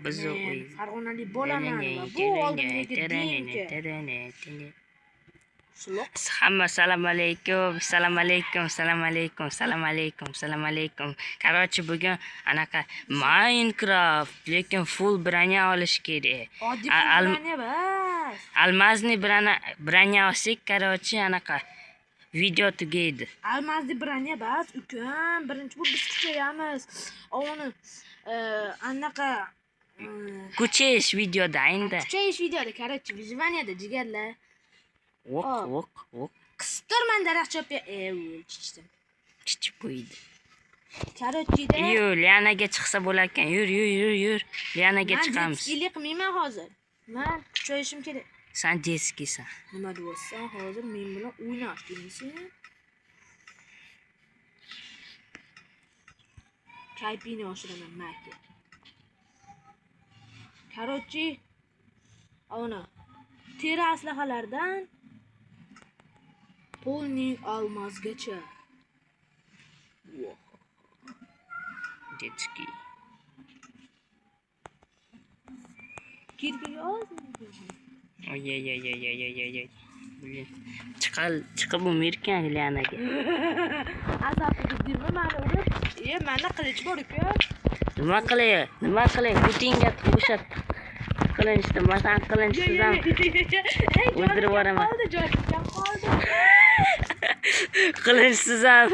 biz Farg'onalik bo'laman va bu oldimdagi dinka. Hamma assalomu alaykum, assalomu alaykum, assalomu alaykum, assalomu alaykum, assalomu alaykum. Короче, bugun anaqa Minecraft, lekin full branya olish kerak. Oddiy branya bas. Almazli branya olsak, короче, anaqa video tugaydi. Almazli branya bas, ukam. Birinchi bu biz kuchayamiz. Uni anaqa kuchayish videoda endi. Kuchayish videoda, короче, выживаниеda jigarlar. Vok. Qisib turman daraxt chopya. Chichdim. Chichib qo'ydi. Karotchida. Lianaga chiqsa bo'lar ekan. Yur. Lianaga chiqamiz. Men qilmayman hozir. Men kuchayishim kerak. Sen jeskisan. Nima deyapsan? Hozir men bilan o'ynash deysan. Kaypini oshiraman maka. Karotchi. Ona. Teri aslahalardan polning almazgacha. Детский. Kirpiga ozmi? Oy. Блин. Chiqib o'mirkan Lianaga. Azobga dirma meni urib. Menda qilich bor-ku. Nima qilay? Putinga o'shat qilinchdi, masan qilinchsizam. O'ldirib yuboraman. Qoldi. Qilinchsizam.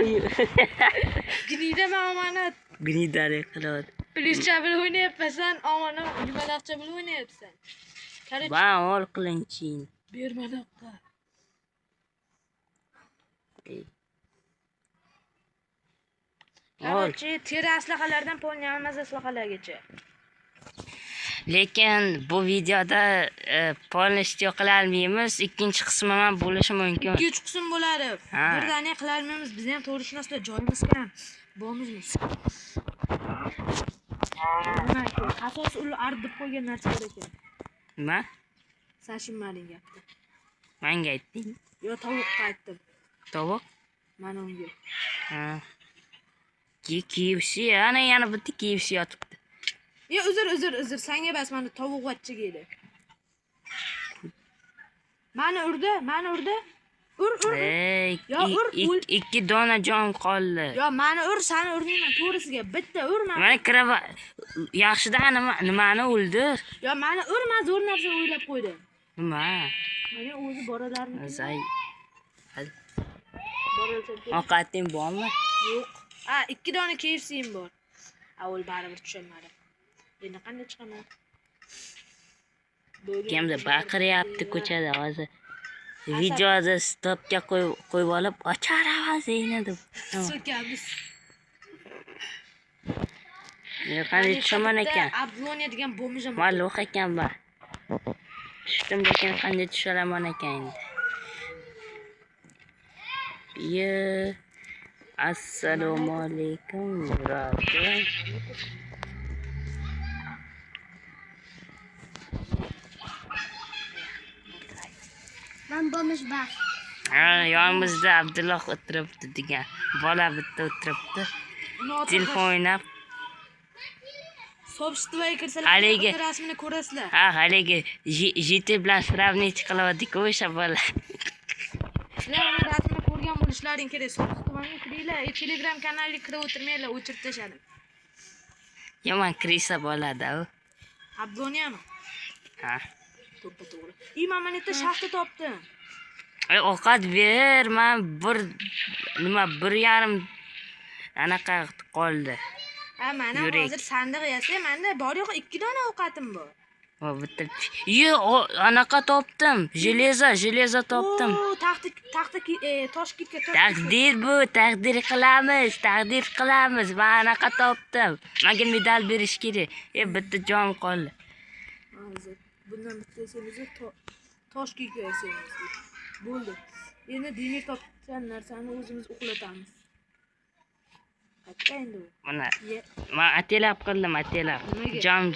Gnida omonat. Gnidari qiladi. Plyuscha bilan o'ynayapsan, omonat yumaloqcha bilan o'ynayapsan. Va ol qilinching. Bermaloqqa. Qarchi, teri aslahalardan polni almaz aslahalargacha. Lekin bu videoda polniy qila olmaymiz. Ikkinchi qismi ham bo'lishi mumkin. 2-3 qism bo'ladi. Birdaniga qila olmaymiz. Biz ham to'g'rishunoslar joyimiz kam. Bormizmiz. Asos ular ardib qo'ygan narsalar ekan. Nima? Sashimmaring gapdi. Menga aytding? Yo, tovuqqa aytdim. Tovuq? Mana unga. KFC, ana yana bitta KFC yotibdi. Yo, uzr, senga bas, mana tovuqvachchaga edi. Mani urdi. Ur. Yo, ur. Ikki dona jon qoldi. Yo, mani ur, seni urmayman, to'g'risiga. Bitta urma. Mana kiraba yaxshida nimani o'ldir. Yo, mani urma, zo'r narsa o'ylab qo'ydim. Nima? Mana o'zi boralarni. Zay. Hadi. Ovqating bormi? Yo'q. 2 dona KFC'm bor. Avval baribir tushunmadim. Endi qanday chiqaman? Kimdir baqiryapti ko'chada hozir. Videoda stopga qo'yib olib, ochar ovozingni deb. So'kamiz. Qanday tushaman ekan? Ablonia degan bo'mijam. Malloh ekan ba. Tushdim lekin qanday tusharaman ekan endi. Assalomu alaykum. Men bo'lmish bas. Yonimizda Abdulloh o'tiribdi degan. Bola bitta o'tiribdi. Telefon o'ynab. Sobshitvoy kirsalar, rasmini ko'rasizlar. Haligi JT bilan sravnit qilyapti-ku o'sha bola. Sizlar uni rasmini ko'rgan bo'lishlaring kerak. Sobshitvoyga kiringlar, Telegram kanaliga kirib o'tirmanglar, o'chirib tashladim. Yomon kirisa bo'ladi-ku. Abdoniyami? To'g'ri. Mana yerda shaxta topdim. Ovqat ber, men 1.5 anaqa qoldi. Mana hozir sandiq yasay, menda bor-yo'q 2 dona ovqatim bor. Bitta. Anaqa topdim. Железо topdim. Toshkentga taqdir bu, taqdir qilamiz. Men anaqa topdim. Menga medal berish kerak. Bitta jon qoldi. Bundan bittasiz Toshkentga yasaymiz. Bo'ldi. Endi demir topgan narsani o'zimiz uxlatamiz. Qayerda endi u? Mana. Men atelab qildim.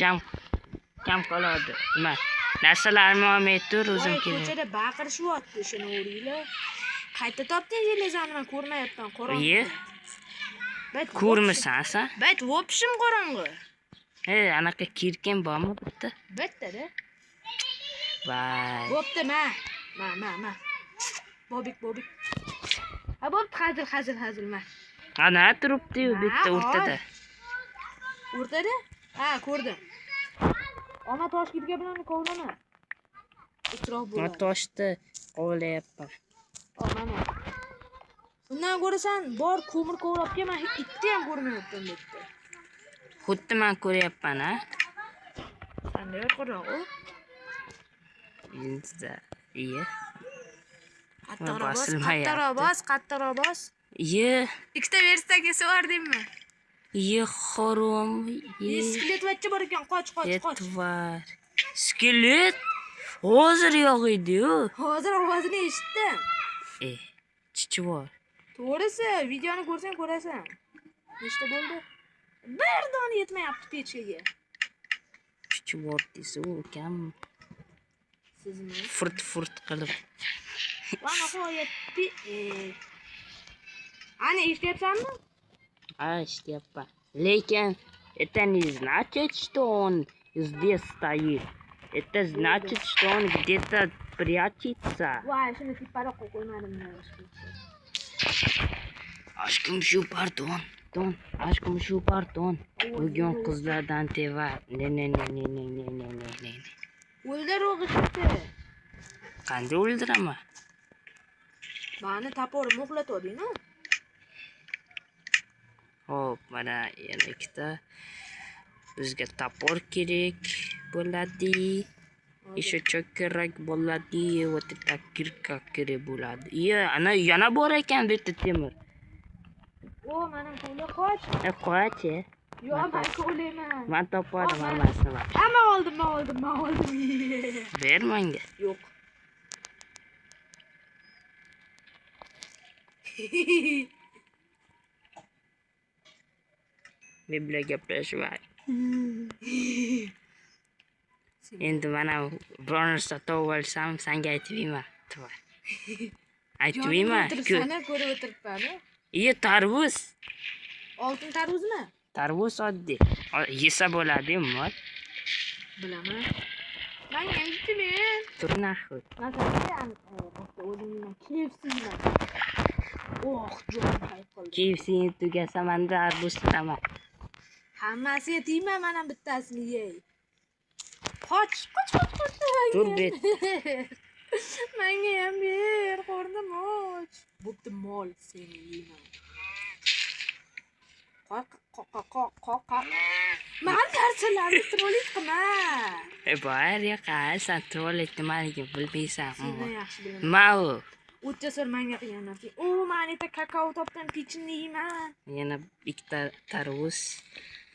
Jam kam qoladi. Nima? Narsalarni olmay tur, o'zim kerak. Ko'chada baqirishyapti, shuni o'ringlar. Qayerda topding jelezani? Men ko'rmayapman, qorong'i. Ko'rmisan sen? Bayt, vopshim qorong'i. anaqa kirkin bormi bitta? Bitta-da. Voy. Bo'pti, ma. Bobik. Ha, bo'pti, hazil, ma. Ana turibdi-yu bitta o'rtada. O'rtada? Ha, ko'rdim. Ona Toshkentga bilan kovlama. Isrof Men bo'ladi. toshni qovlayapman. Mana. Bundan ko'rasan, bor ko'mir kovlab kelman, ikkita ham ko'rmayapman bitta. Xuddi men ko'ryapman, ha? Qanday qo'roq u? Endi iya. Qattiqroq bos. Ye, Ikkita verstaga sevardingmi? ye xorom. Skelet vachcha bor ekan, qoch. Etvar. Skelet. Hozir yo'g'idi-yu. Hozir ovozini eshitdim. Chichi bor. To'g'risi, videoni ko'rsang ko'rasan. Nechta bo'ldi? Bir dona yetmayapti pechkaga. Chichi bor desa, ukam Sizmi? furt qilib. Va nihoyat Ana eshityapsanmi? Ishlayapman. Lekin это не значит, что он здесь стоит. Это значит, что он где-то прячется. Voy, shuni tipparoq qo'ymadim. Aşkım şu pardon. Bugün kızlardan teva. Ne. O'ylar o'g'ishibdi. Qanday o'ldiraman? Mani taporim uxlatading-ku. Hop, mana yana ikkita. Bizga tapor kerak bo'ladi. Ishonchoq kerak bo'ladi. Вот это kirka kerak bo'ladi. Ana yana bor ekan bitta temir. O, mening qo'lim qoch. Qoch. Yo'q, men qo'layman. Men topadim hammasini. Hamma oldim. Ber menga. Yo'q. Men bilan gaplashmaydi. Endi mana biror narsa topib olsam, senga aytmayman. Aytmayman. Sana ko'rib o'tiribman. Tarvuz. Oltin tarvuzmi? Tarvuz oddiy. Yesa bo'ladi-mi? Bilaman. Men yeyman. Tur nahot. Masalan, o'zimdan kefsizman. Jon qayt qoldi. KFC'ni tugasa menda arbuz tutaman. Hammasiga tiyman, mana bittasini yey. Qoch. Tur bet. Menga ham ber, qornim och. Bo'pti, mol seni yeyman. Qoq. Men narsalarni trolik qilma. Bor yo'q, sen trolik nimaligini bilmaysan. Seni yaxshi bilaman. Mau. O'tcha so'r menga qilgan narsa. O, men eta kakao topdim, pechenni yeyman. Yana ikkita tarvuz.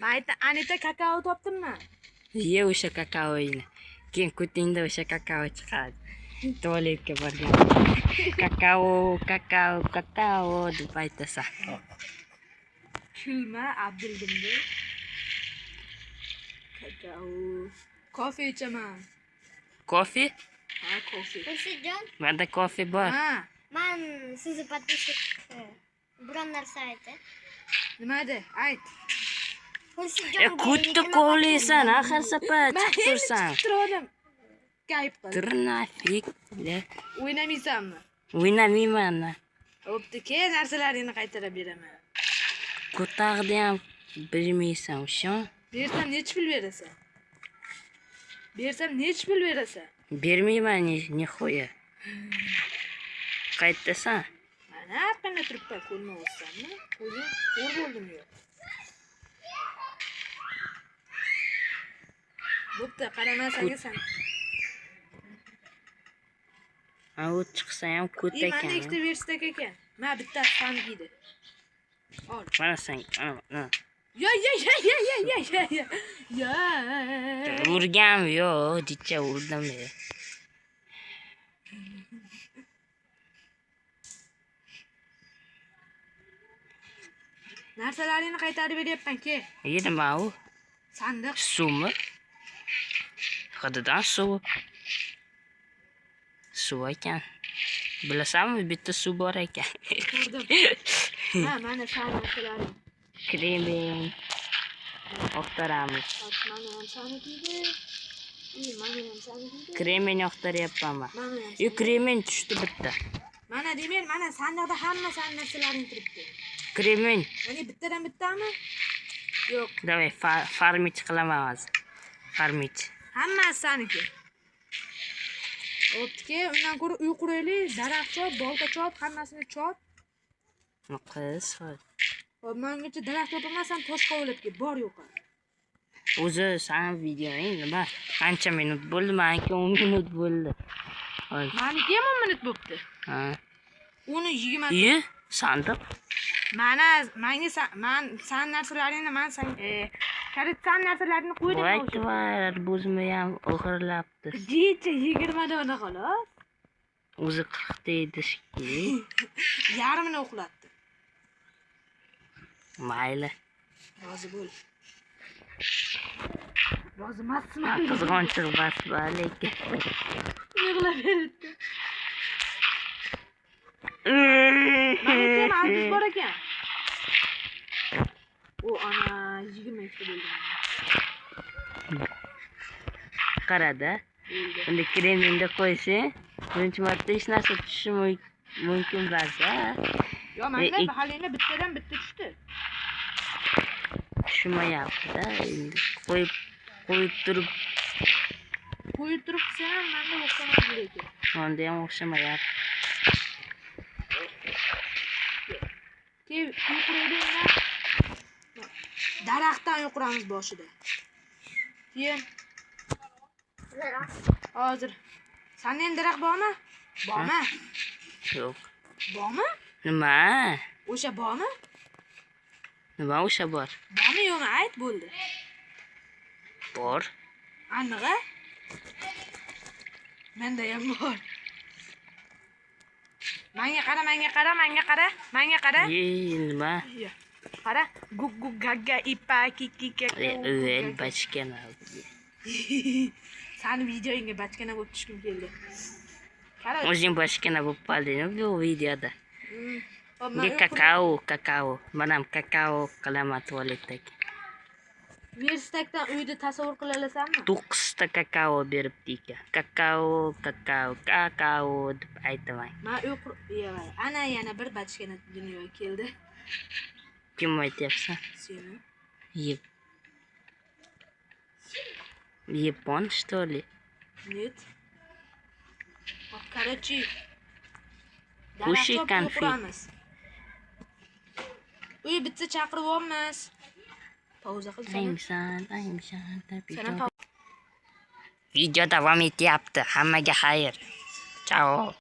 Men Anita kakao topdimmi? Ye o'sha kakaoyni. Keyin kutingda o'sha kakao chiqadi. Tualetga borgan. Kakao deb aytasan. Kulma, Abduldimda. Kakao. Kofe ichaman. Kofe? Ha, kofe. Xurshidjon, Menda kofe bor. Ha, men sizni подписчик biron narsa aytay. nima edi? Ayt. Xurshidjon, Kutni kovlaysan, axir safar Men chiqib tursan. turdim. Gayb qil. Tur nafik. O'ynamaysanmi? O'ynamayman. Bo'pti, ke narsalaringni qaytarib beraman. Ko'tag'ni ham bilmaysan, o'sha. Bersam nech pul berasan? Bermayman nihoya. Qaytasan? Mana qana turibman, ko'rmayapsanmi? Ko'zim ko'r bo'ldim yo'q. Bo'pti, qaramasanga san. U chiqsa ham ko't Menda ekan. ikkita verstak ekan. Men bittasi fan giydi. Ol. Mana sen, ana. Ya. Urgam yo'q, dicha urdim. Narsalaringni qaytarib beryapman, ke. Nima u? Sandiq. Suvmi? Hadidan suv. Suv ekan. Bilasanmi, bitta suv bor ekan. Ko'rdim. Ha, mana shu narsalaring. Kreming. Yoqtiramiz. Mana ham saniki. Mana ham saniki. Kremen yoqtiryapman. Mana ham. Yo, kremen tushdi bitta. Mana demen, mana sandiqda hamma narsalaring turibdi. Kremen. Mana bittadan bittami? Yo'q. Davay, farmich qilaman hozir. Farmich. Hammasi saniki. O'tga undan ko'ra uy quraylik, daraxt chop, bolta chop, hammasini chop. Qiz. Hop, mengacha daraxt chopamasam tosh qovlatga bor yo'q. O'zi san videoing nima? Qancha minut bo'ldi? Meniki 10 minut bo'ldi. Meniki ham 10 minut bo'libdi. Ha. Uni 20. Ye, sandiq. Mana san narsalaringni men san karitsan narsalarini qo'ydim. Voy, buzmi ham o'g'irlabdi. Jicha 20 dona xolos. O'zi 40 deydi shekilli. Yarmini o'qlatdi. Mayli. Rozi bo'l. Rozi emasmi? Qizg'onchiq bas lekin. Yig'lab berdi. Mana ham bor ekan. O ana 22 bo'ldi. Qarada. Unda kreminda qo'ysang, birinchi marta hech narsa tushishi mumkin bo'lsa. Yo, menda mahallayda bittadan bitta tushdi. Tushmayapti-da, endi qo'yib turib sen ham menda o'xshamaydi lekin. Menda ham o'xshamayapti. Yuqurayliklar. Daraxtdan yuquramiz boshida. Keyin hozir. Senden daraxt bormi? Bormi? Yo'q. Bormi? Nima? O'sha bormi? Nima o'sha bor? Bormi yo'qmi? Ayt bo'ldi. Bor. Aniq-a? Menda ham bor. Menga qara. Nima? Qara. Guggu gagga ipa kiki kaka. O'l bachkana. Sani videoingga bachkana bo'lib tushkim keldi. Qara. O'zing bachkana bo'lib qolding bu videoda. Men Kakao. Mana kakao qilaman tualetdagi. Verstakdan uyda tasavvur qila olasanmi? 9 ta kakao beribdi ekan. Kakao deb aytaman. Men ana yana bir bachkana dunyoga keldi. Kim aytyapsan? Seni. Yapon, что ли? Нет. Вот, короче. Кушай конфет. Uy bitsa chaqirib olmas. Pauza qilsam. Video davom etyapti. Hammaga xayr. Ciao.